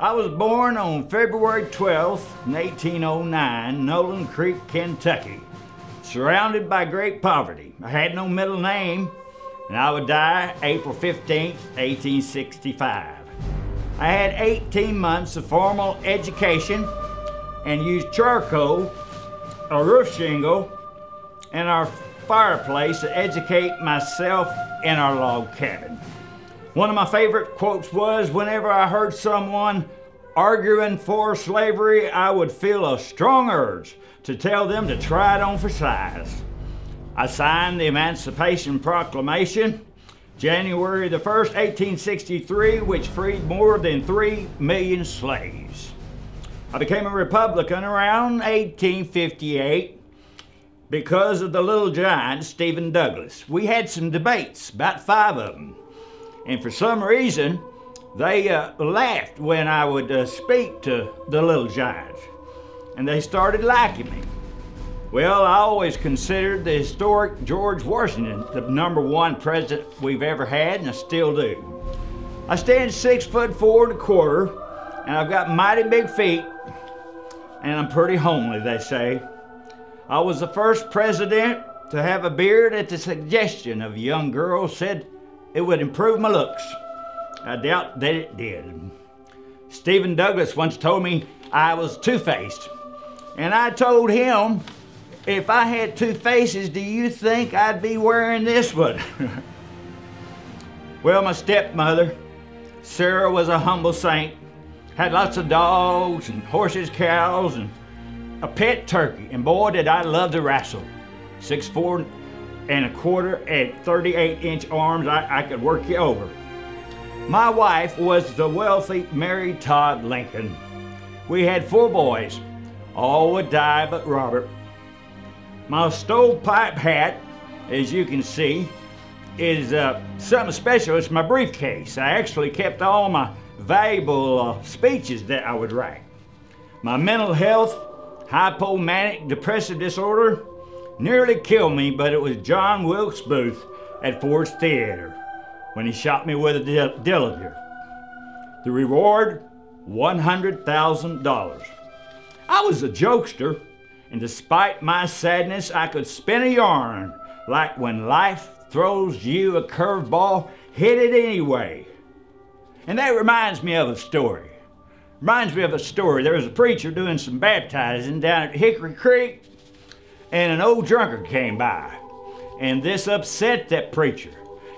I was born on February 12th, 1809, Nolan Creek, Kentucky, surrounded by great poverty. I had no middle name, and I would die April 15th, 1865. I had 18 months of formal education and used charcoal, a roof shingle, and our fireplace to educate myself in our log cabin. One of my favorite quotes was, whenever I heard someone arguing for slavery, I would feel a strong urge to tell them to try it on for size. I signed the Emancipation Proclamation, January the 1st, 1863, which freed more than 3 million slaves. I became a Republican around 1858 because of the little giant, Stephen Douglas. We had some debates, about 5 of them. And for some reason, they laughed when I would speak to the little giants. And they started liking me. Well, I always considered the historic George Washington the #1 president we've ever had, and I still do. I stand 6'4"1/4", and I've got mighty big feet, and I'm pretty homely, they say. I was the first president to have a beard at the suggestion of a young girl said it would improve my looks. I doubt that it did. Stephen Douglas once told me I was two-faced, and I told him, if I had 2 faces, do you think I'd be wearing this one? Well, my stepmother, Sarah, was a humble saint, had lots of dogs and horses, cows, and a pet turkey, and boy, did I love to wrestle. 6'4" 1/4" and 38-inch arms, I could work you over. My wife was the wealthy Mary Todd Lincoln. We had 4 boys. All would die but Robert. My stovepipe hat, as you can see, is something special. It's my briefcase. I actually kept all my valuable speeches that I would write. My mental health, hypomanic depressive disorder, nearly killed me, but it was John Wilkes Booth at Ford's Theater when he shot me with a Dillinger. The reward, $100,000. I was a jokester, and despite my sadness, I could spin a yarn like when life throws you a curveball, hit it anyway. And that reminds me of a story. There was a preacher doing some baptizing down at Hickory Creek, and an old drunkard came by, and this upset that preacher,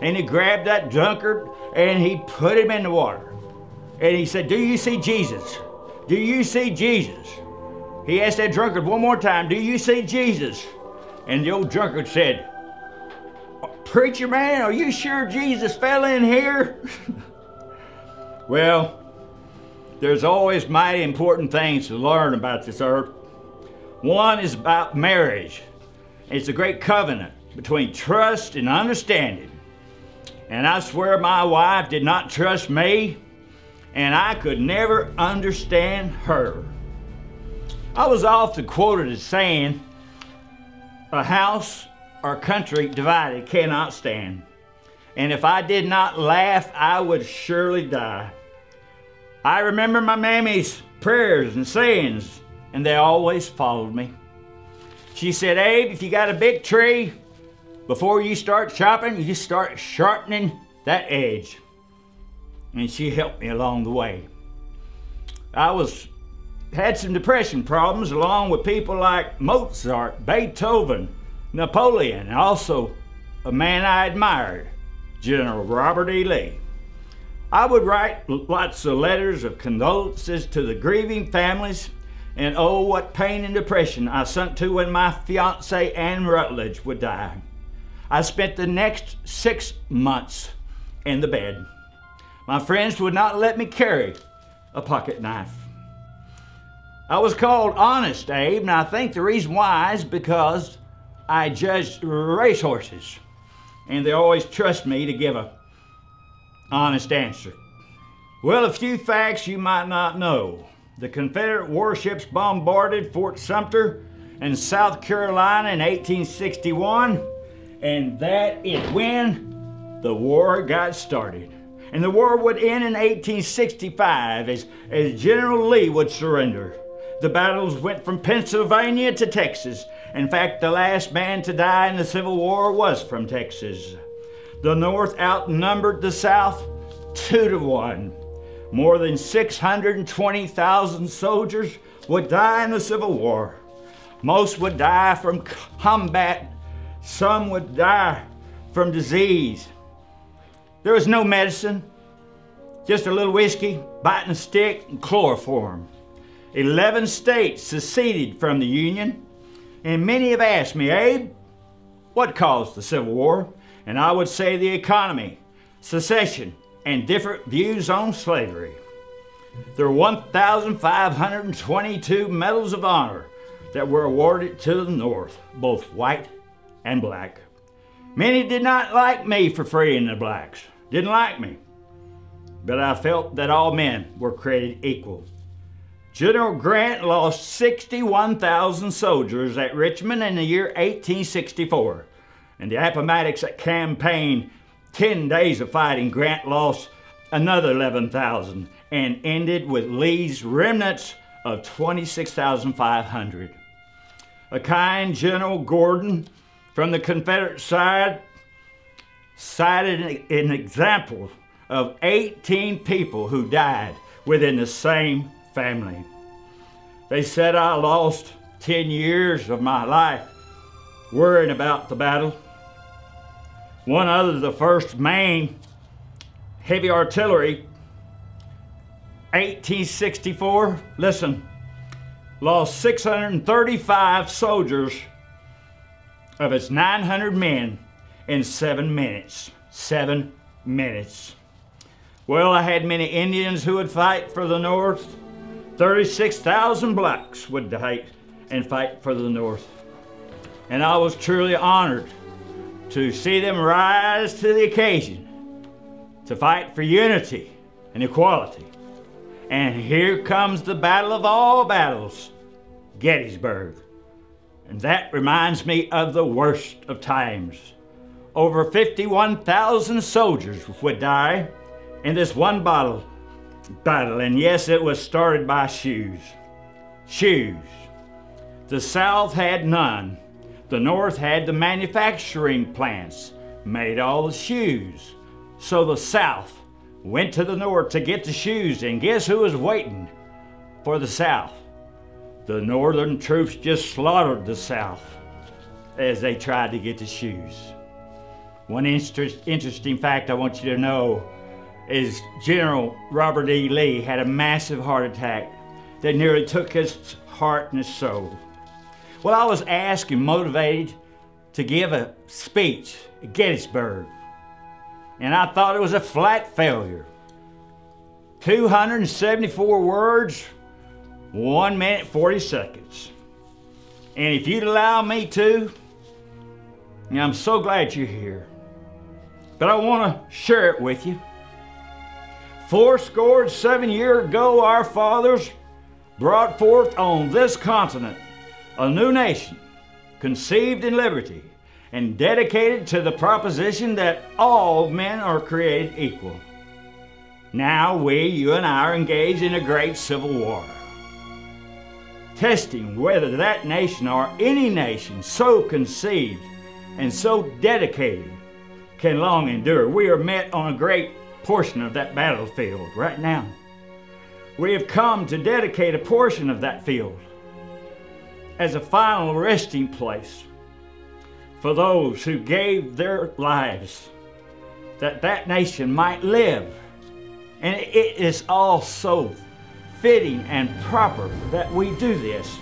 and he grabbed that drunkard and he put him in the water, and he said, "Do you see Jesus? Do you see Jesus?" He asked that drunkard one more time, "Do you see Jesus?" And the old drunkard said, "Preacher man, are you sure Jesus fell in here?" Well, there's always mighty important things to learn about this earth. One is about marriage. It's a great covenant between trust and understanding. And I swear my wife did not trust me, and I could never understand her. I was often quoted as saying, "A house or country divided cannot stand." And if I did not laugh, I would surely die. I remember my mammy's prayers and sayings, and they always followed me. She said, "Abe, if you got a big tree, before you start chopping, you start sharpening that edge." And she helped me along the way. I had some depression problems along with people like Mozart, Beethoven, Napoleon, and also a man I admired, General Robert E. Lee. I would write lots of letters of condolences to the grieving families, and oh, what pain and depression I sunk to when my fiancée Anne Rutledge would die. I spent the next 6 months in the bed. My friends would not let me carry a pocket knife. I was called Honest Abe, and I think the reason why is because I judged racehorses, and they always trust me to give an honest answer. Well, a few facts you might not know. The Confederate warships bombarded Fort Sumter in South Carolina in 1861, and that is when the war got started. And the war would end in 1865 as General Lee would surrender. The battles went from Pennsylvania to Texas. In fact, the last man to die in the Civil War was from Texas. The North outnumbered the South 2-1. More than 620,000 soldiers would die in the Civil War. Most would die from combat. Some would die from disease. There was no medicine, just a little whiskey, biting a stick, and chloroform. 11 states seceded from the Union, and many have asked me, Abe, what caused the Civil War? And I would say the economy, secession, and different views on slavery. There were 1,522 medals of honor that were awarded to the North, both white and black. Many did not like me for freeing the blacks, didn't like me, but I felt that all men were created equal. General Grant lost 61,000 soldiers at Richmond in the year 1864. In the Appomattox campaign, 10 days of fighting, Grant lost another 11,000 and ended with Lee's remnants of 26,500. A kind General Gordon from the Confederate side cited an example of 18 people who died within the same family. They said I lost 10 years of my life worrying about the battle. One other, the 1st Maine Heavy Artillery, 1864, listen, lost 635 soldiers of its 900 men in 7 minutes. 7 minutes. Well, I had many Indians who would fight for the North. 36,000 blacks would die and fight for the North. And I was truly honored to see them rise to the occasion to fight for unity and equality. And here comes the battle of all battles, Gettysburg. And that reminds me of the worst of times. Over 51,000 soldiers would die in this one battle. And yes, it was started by shoes. Shoes. The South had none. The North had the manufacturing plants, made all the shoes. So the South went to the North to get the shoes, and guess who was waiting for the South? The Northern troops just slaughtered the South as they tried to get the shoes. One interesting fact I want you to know is General Robert E. Lee had a massive heart attack that nearly took his heart and his soul. Well, I was asked and motivated to give a speech at Gettysburg, and I thought it was a flat failure. 274 words, 1 minute, 40 seconds. And if you'd allow me to, I'm so glad you're here. But I want to share it with you. 7 years ago, our fathers brought forth on this continent a new nation, conceived in liberty and dedicated to the proposition that all men are created equal. Now we, you and I, are engaged in a great civil war, testing whether that nation or any nation so conceived and so dedicated can long endure. We are met on a great portion of that battlefield right now. We have come to dedicate a portion of that field as a final resting place for those who gave their lives that that nation might live. And it is all so fitting and proper that we do this.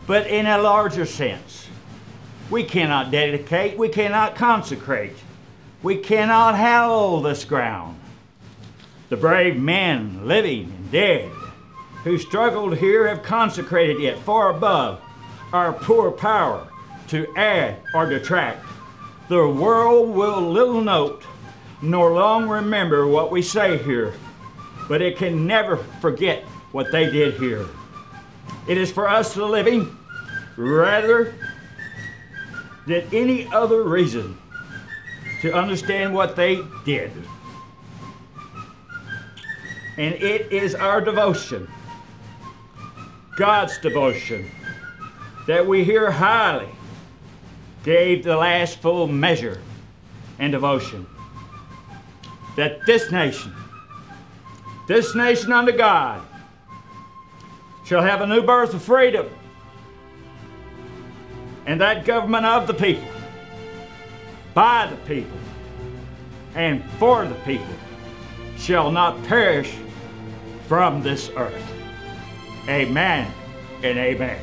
But in a larger sense, we cannot dedicate, we cannot consecrate, we cannot hallow this ground. The brave men, living and dead, who struggled here have consecrated it far above our poor power to add or detract. The world will little note nor long remember what we say here, but it can never forget what they did here. It is for us the living, rather than any other reason, to understand what they did. And it is our devotion, God's devotion, that we here highly gave the last full measure and devotion. That this nation unto God, shall have a new birth of freedom, and that government of the people, by the people, and for the people, shall not perish from this earth. Amen and amen.